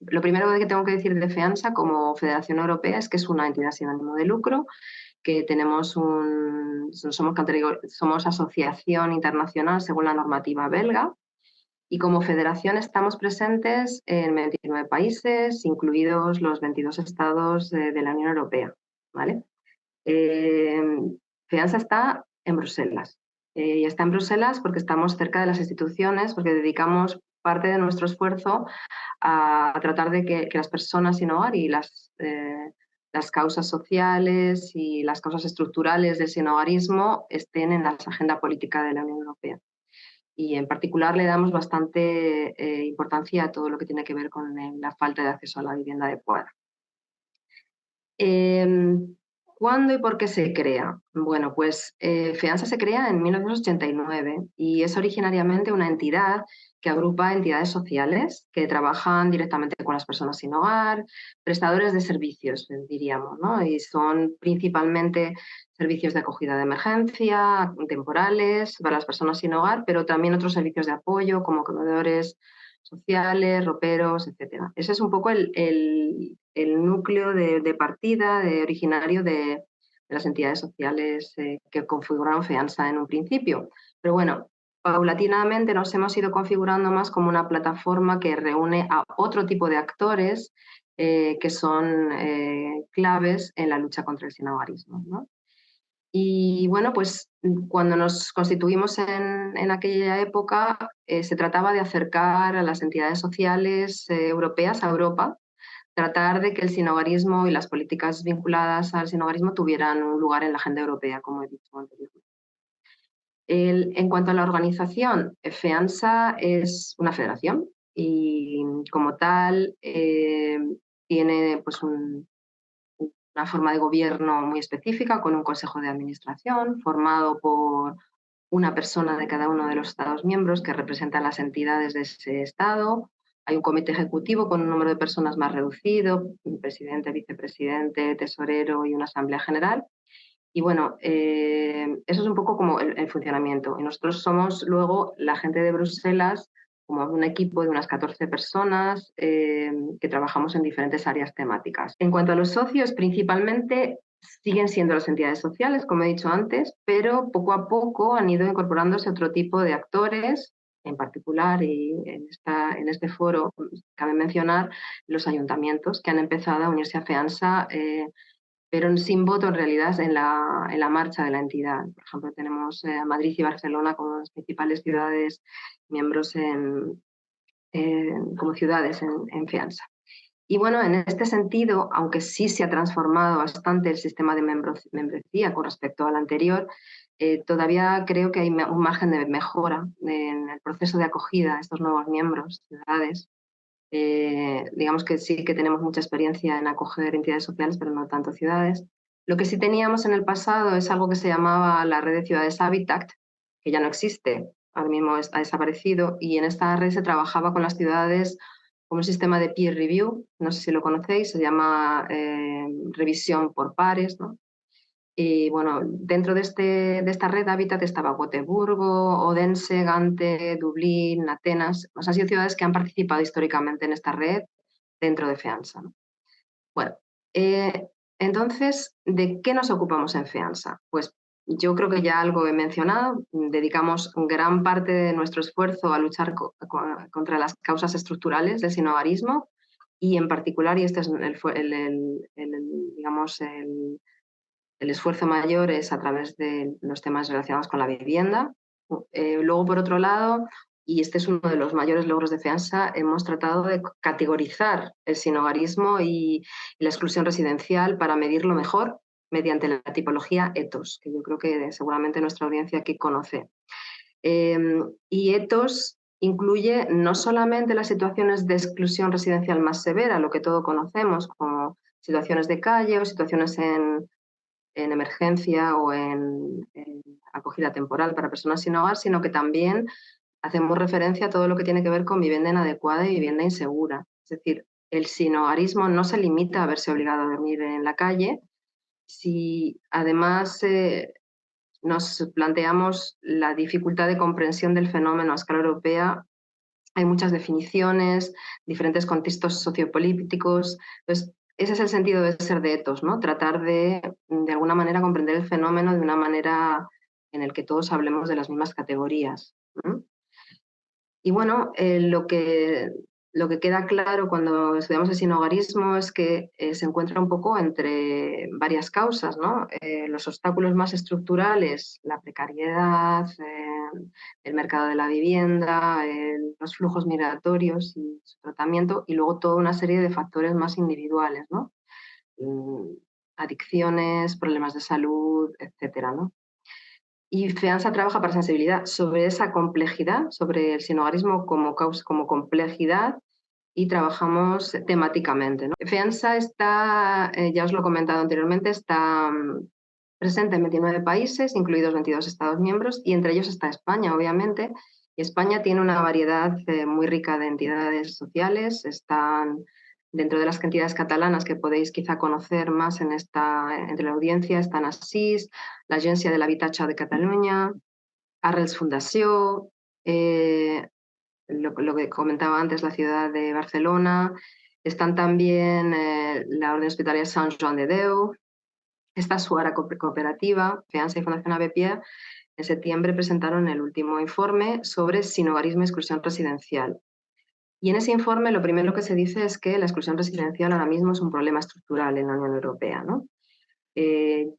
lo primero que tengo que decir de FEANSA como Federación Europea es que es una entidad sin ánimo de lucro, que somos asociación internacional según la normativa belga, y como federación estamos presentes en 29 países, incluidos los 22 estados de la Unión Europea, ¿vale? FEANSA está en Bruselas. Y está en Bruselas porque estamos cerca de las instituciones, porque dedicamos parte de nuestro esfuerzo a tratar de que las personas sin hogar y las causas sociales y las causas estructurales del sinhogarismo estén en la agenda política de la Unión Europea. Y en particular le damos bastante importancia a todo lo que tiene que ver con la falta de acceso a la vivienda adecuada. ¿Cuándo y por qué se crea? Bueno, pues FEANSA se crea en 1989 y es originariamente una entidad que agrupa entidades sociales que trabajan directamente con las personas sin hogar, prestadores de servicios, diríamos, ¿no? Y son principalmente servicios de acogida de emergencia, temporales, para las personas sin hogar, pero también otros servicios de apoyo como comedores sociales, roperos, etc. Ese es un poco el núcleo de partida originario de las entidades sociales que configuraron FEANSA en un principio. Pero bueno, paulatinamente nos hemos ido configurando más como una plataforma que reúne a otro tipo de actores que son claves en la lucha contra el sinhogarismo, ¿no? Y bueno, pues cuando nos constituimos en aquella época, se trataba de acercar a las entidades sociales europeas a Europa, tratar de que el sinhogarismo y las políticas vinculadas al sinhogarismo tuvieran un lugar en la agenda europea, como he dicho anteriormente. En cuanto a la organización, FEANSA es una federación y como tal tiene pues una forma de gobierno muy específica con un consejo de administración formado por una persona de cada uno de los Estados miembros que representa a las entidades de ese Estado. Hay un comité ejecutivo con un número de personas más reducido, presidente, vicepresidente, tesorero y una asamblea general. Y bueno, eso es un poco como el funcionamiento. Y nosotros somos luego la gente de Bruselas, como un equipo de unas 14 personas que trabajamos en diferentes áreas temáticas. En cuanto a los socios, principalmente siguen siendo las entidades sociales, como he dicho antes, pero poco a poco han ido incorporándose otro tipo de actores, en particular, y en este foro cabe mencionar los ayuntamientos que han empezado a unirse a FEANSA pero sin voto en realidad en la marcha de la entidad. Por ejemplo, tenemos a Madrid y Barcelona como las principales ciudades miembros como ciudades en FEANSA. Y bueno, en este sentido, aunque sí se ha transformado bastante el sistema de membresía con respecto al anterior, todavía creo que hay un margen de mejora en el proceso de acogida a estos nuevos miembros, ciudades. Digamos que sí que tenemos mucha experiencia en acoger entidades sociales, pero no tanto ciudades. Lo que sí teníamos en el pasado es algo que se llamaba la red de ciudades Habitat, que ya no existe, ahora mismo ha desaparecido, y en esta red se trabajaba con las ciudades como un sistema de peer review, no sé si lo conocéis, se llama revisión por pares, ¿no? Y bueno, dentro de esta red Habitat estaba Gotemburgo, Odense, Gante, Dublín, Atenas. Han sido ciudades que han participado históricamente en esta red dentro de FEANSA, ¿no? Bueno, entonces, ¿de qué nos ocupamos en FEANSA? Pues yo creo que ya algo he mencionado. Dedicamos gran parte de nuestro esfuerzo a luchar contra las causas estructurales del sinhogarismo y en particular, y este es digamos, el esfuerzo mayor es a través de los temas relacionados con la vivienda. Luego, por otro lado, y este es uno de los mayores logros de FEANSA, hemos tratado de categorizar el sinhogarismo y la exclusión residencial para medirlo mejor mediante la tipología ETOS, que yo creo que seguramente nuestra audiencia aquí conoce. Y ETOS incluye no solamente las situaciones de exclusión residencial más severa, lo que todos conocemos como situaciones de calle o situaciones en emergencia o en acogida temporal para personas sin hogar, sino que también hacemos referencia a todo lo que tiene que ver con vivienda inadecuada y vivienda insegura. Es decir, el sinhogarismo no se limita a verse obligado a dormir en la calle, si además nos planteamos la dificultad de comprensión del fenómeno a escala europea, hay muchas definiciones, diferentes contextos sociopolíticos. Entonces, ese es el sentido de ser de etos, ¿no? Tratar de alguna manera, comprender el fenómeno de una manera en el que todos hablemos de las mismas categorías. ¿No? Y bueno, lo que queda claro cuando estudiamos el sinhogarismo es que se encuentra un poco entre varias causas, ¿no? Los obstáculos más estructurales, la precariedad, el mercado de la vivienda, los flujos migratorios y su tratamiento, y luego toda una serie de factores más individuales, ¿no? Mm, Adicciones, problemas de salud, etcétera, ¿no? Y FEANSA trabaja para sensibilidad sobre esa complejidad, sobre el sinhogarismo como, como complejidad, y trabajamos temáticamente, ¿no? FEANSA está, ya os lo he comentado anteriormente, está presente en 29 países, incluidos 22 Estados miembros, y entre ellos está España, obviamente. Y España tiene una variedad muy rica de entidades sociales. Están dentro de las entidades catalanas que podéis quizá conocer más entre la audiencia, están ASIS, l'Agència de l'Habitatge de Catalunya, Arrels Fundació, lo que comentaba antes, la ciudad de Barcelona. Están también la Orden Hospitalaria Sant Joan de Déu, está Suara Cooperativa, FEANSA y Fundación ABPIE. En septiembre presentaron el último informe sobre sinhogarismo y exclusión residencial. Y en ese informe lo primero que se dice es que la exclusión residencial ahora mismo es un problema estructural en la Unión Europea, ¿no?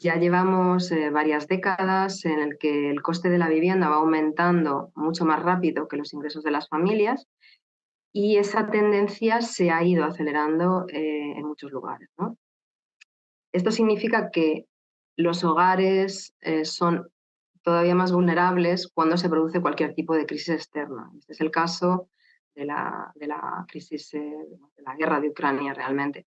Ya llevamos varias décadas en el que el coste de la vivienda va aumentando mucho más rápido que los ingresos de las familias, y esa tendencia se ha ido acelerando en muchos lugares, ¿no? Esto significa que los hogares son todavía más vulnerables cuando se produce cualquier tipo de crisis externa. Este es el caso de la crisis de la guerra de Ucrania realmente.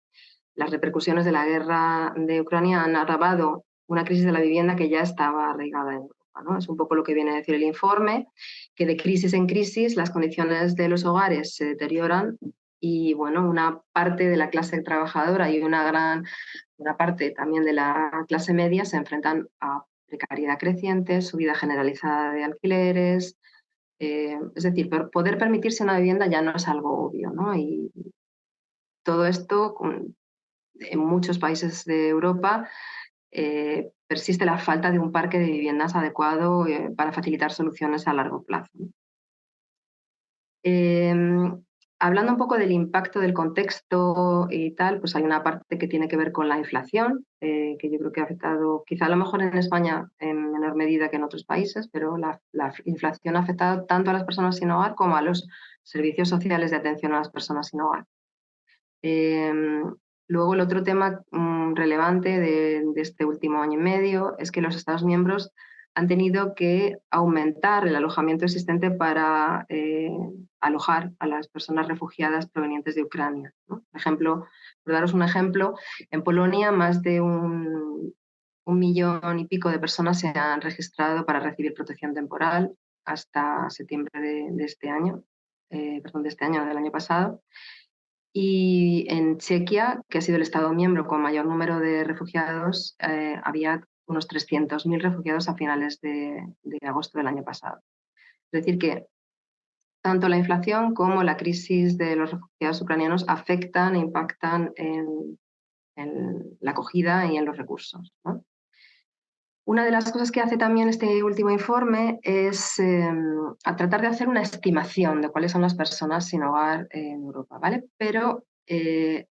Las repercusiones de la guerra de Ucrania han agravado una crisis de la vivienda que ya estaba arraigada en Europa, ¿no? Es un poco lo que viene a decir el informe, que de crisis en crisis las condiciones de los hogares se deterioran, y bueno, una parte de la clase trabajadora y una parte también de la clase media se enfrentan a precariedad creciente, subida generalizada de alquileres. Es decir, poder permitirse una vivienda ya no es algo obvio, ¿no? Y todo esto, en muchos países de Europa, persiste la falta de un parque de viviendas adecuado para facilitar soluciones a largo plazo. Hablando un poco del impacto del contexto y tal, pues hay una parte que tiene que ver con la inflación, que yo creo que ha afectado, quizá a lo mejor en España en menor medida que en otros países, pero la inflación ha afectado tanto a las personas sin hogar como a los servicios sociales de atención a las personas sin hogar. Luego, el otro tema relevante de este último año y medio es que los Estados miembros han tenido que aumentar el alojamiento existente para alojar a las personas refugiadas provenientes de Ucrania, ¿no? Por ejemplo, por daros un ejemplo, en Polonia más de 1,5 millones de personas se han registrado para recibir protección temporal hasta septiembre de este año, del año pasado. Y en Chequia, que ha sido el Estado miembro con mayor número de refugiados, había unos 300.000 refugiados a finales de agosto del año pasado. Es decir, que tanto la inflación como la crisis de los refugiados ucranianos afectan e impactan en la acogida y en los recursos, ¿no? Una de las cosas que hace también este último informe es a tratar de hacer una estimación de cuáles son las personas sin hogar en Europa, ¿vale? Pero se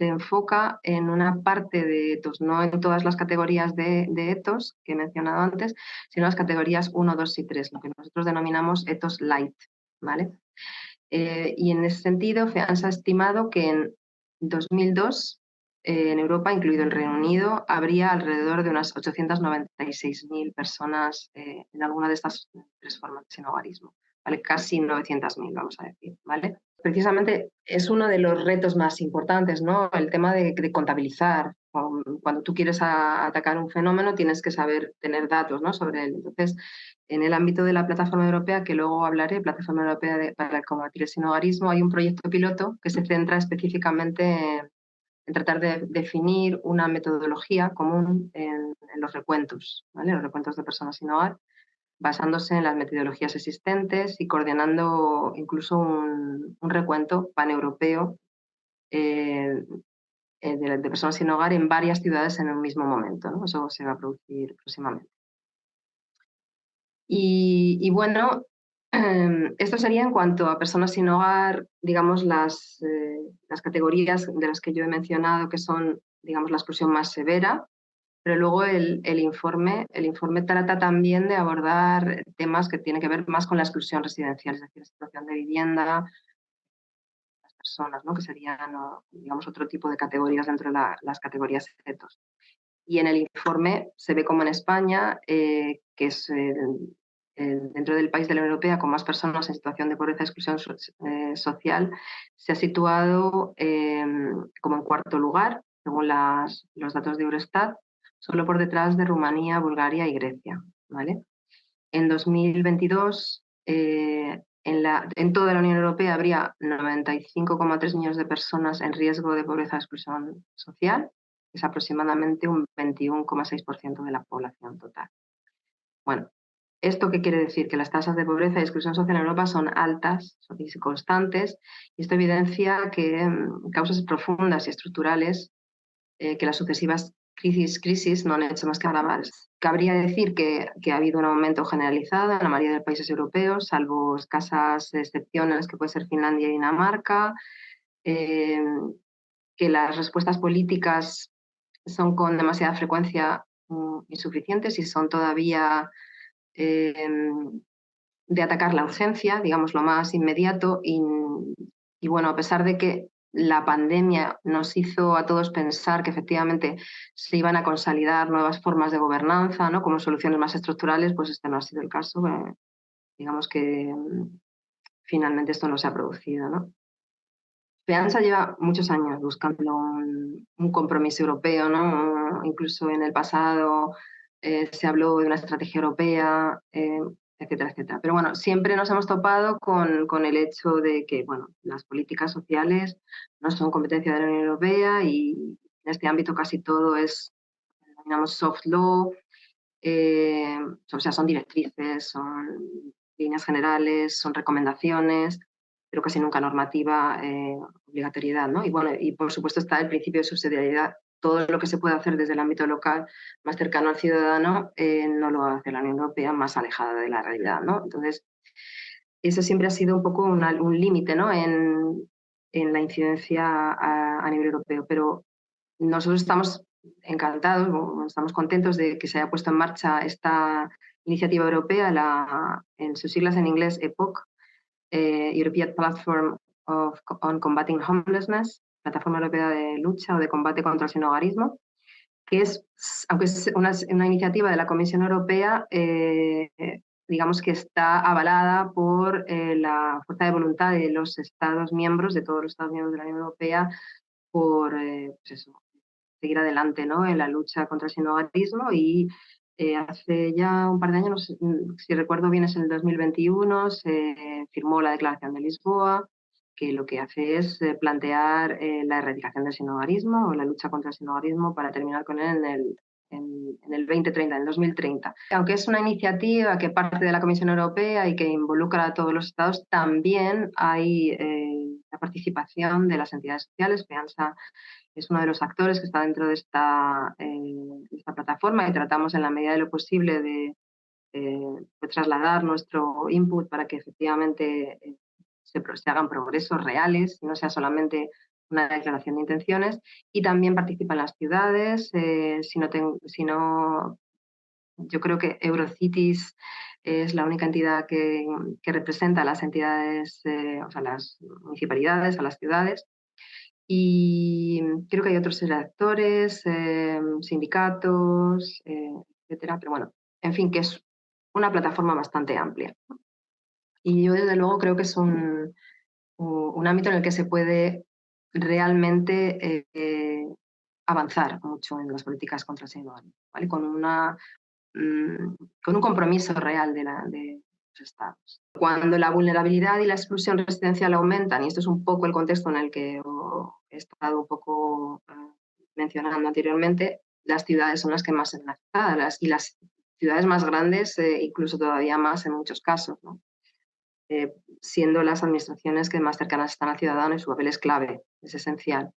enfoca en una parte de etos, no en todas las categorías de etos que he mencionado antes, sino las categorías 1, 2 y 3, lo que nosotros denominamos etos light, ¿vale? Y en ese sentido, FEANSA ha estimado que en 2002 en Europa, incluido el Reino Unido, habría alrededor de unas 896.000 personas en alguna de estas tres formas de sinhogarismo, ¿vale? Casi 900.000, vamos a decir, ¿vale? Precisamente es uno de los retos más importantes, ¿no? El tema de contabilizar. Cuando tú quieres atacar un fenómeno, tienes que saber tener datos, ¿no?, sobre él. Entonces, en el ámbito de la plataforma europea, que luego hablaré, Plataforma Europea para combatir el sinhogarismo, hay un proyecto piloto que se centra específicamente en tratar de definir una metodología común en los recuentos, ¿vale? Los recuentos de personas sin hogar, basándose en las metodologías existentes y coordinando incluso un recuento paneuropeo de personas sin hogar en varias ciudades en un mismo momento, ¿no? Eso se va a producir próximamente. Y bueno, esto sería en cuanto a personas sin hogar, digamos, las categorías de las que yo he mencionado, que son, digamos, la exclusión más severa, pero luego el informe trata también de abordar temas que tienen que ver más con la exclusión residencial, es decir, la situación de vivienda, las personas, ¿no? Que serían, digamos, otro tipo de categorías dentro de las categorías CETOS. Y en el informe se ve como en España, que es dentro del país de la Unión Europea con más personas en situación de pobreza y exclusión social, se ha situado como en cuarto lugar, según los datos de Eurostat, solo por detrás de Rumanía, Bulgaria y Grecia. ¿Vale? En 2022, en toda la Unión Europea habría 95,3 millones de personas en riesgo de pobreza y exclusión social, que es aproximadamente un 21,6% de la población total. Bueno, ¿esto qué quiere decir? Que las tasas de pobreza y exclusión social en Europa son altas, son constantes, y esto evidencia que causas profundas y estructurales que las sucesivas crisis no han hecho más que agravar. Cabría decir que ha habido un aumento generalizado en la mayoría de países europeos, salvo escasas excepciones que puede ser Finlandia y Dinamarca, que las respuestas políticas son con demasiada frecuencia insuficientes y son todavía de atacar la urgencia, digamos, lo más inmediato. Y bueno, a pesar de que la pandemia nos hizo a todos pensar que efectivamente se iban a consolidar nuevas formas de gobernanza, ¿no? Como soluciones más estructurales, pues este no ha sido el caso. Digamos que finalmente esto no se ha producido, ¿no? FEANSA lleva muchos años buscando un compromiso europeo, ¿no? Incluso en el pasado se habló de una estrategia europea, etcétera, etcétera. Pero bueno, siempre nos hemos topado con el hecho de que, bueno, las políticas sociales no son competencia de la Unión Europea y en este ámbito casi todo es, denominamos soft law, o sea, son directrices, son líneas generales, son recomendaciones, pero casi nunca normativa, obligatoriedad, ¿no? Y bueno, y por supuesto está el principio de subsidiariedad. Todo lo que se puede hacer desde el ámbito local, más cercano al ciudadano, no lo hace la Unión Europea, más alejada de la realidad, ¿no? Entonces, eso siempre ha sido un poco un límite, ¿no? En la incidencia a nivel europeo, pero nosotros estamos encantados, estamos contentos de que se haya puesto en marcha esta iniciativa europea, en sus siglas en inglés EPOC, European Platform on Combating Homelessness, Plataforma Europea de Lucha o de Combate contra el Sinhogarismo, que es, aunque es una iniciativa de la Comisión Europea, digamos que está avalada por la fuerza de voluntad de los Estados miembros, de todos los Estados miembros de la Unión Europea, por pues eso, seguir adelante, ¿no? En la lucha contra el sinhogarismo. Y hace ya un par de años, si recuerdo bien, es en el 2021, se firmó la Declaración de Lisboa, que lo que hace es plantear la erradicación del sinhogarismo o la lucha contra el sinhogarismo para terminar con él en el 2030, en el 2030. Aunque es una iniciativa que parte de la Comisión Europea y que involucra a todos los Estados, también hay la participación de las entidades sociales. FEANSA es uno de los actores que está dentro de esta plataforma y tratamos en la medida de lo posible de trasladar nuestro input para que efectivamente se hagan progresos reales y no sea solamente una declaración de intenciones. Y también participan las ciudades, yo creo que Eurocities es la única entidad que representa a las entidades, o sea, las municipalidades, a las ciudades. Y creo que hay otros actores, sindicatos, etcétera. Pero bueno, en fin, que es una plataforma bastante amplia. Y yo desde luego creo que es un ámbito en el que se puede realmente avanzar mucho en las políticas contra el sinhogarismo, ¿vale? Con un compromiso real de los Estados. Cuando la vulnerabilidad y la exclusión residencial aumentan, y esto es un poco el contexto en el que he estado un poco mencionando anteriormente, las ciudades son las que más se ven afectadas y las ciudades más grandes, incluso todavía más en muchos casos, ¿no? Siendo las administraciones que más cercanas están al ciudadano y su papel es clave, es esencial.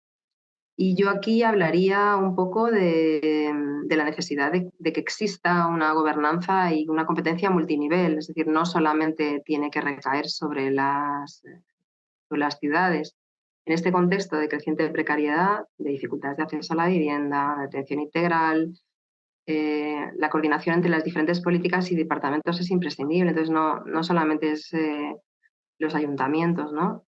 Y yo aquí hablaría un poco de la necesidad de que exista una gobernanza y una competencia multinivel, es decir, no solamente tiene que recaer sobre las ciudades. En este contexto de creciente precariedad, de dificultades de acceso a la vivienda, de atención integral, la coordinación entre las diferentes políticas y departamentos es imprescindible. Entonces, no solamente es los ayuntamientos, ¿no?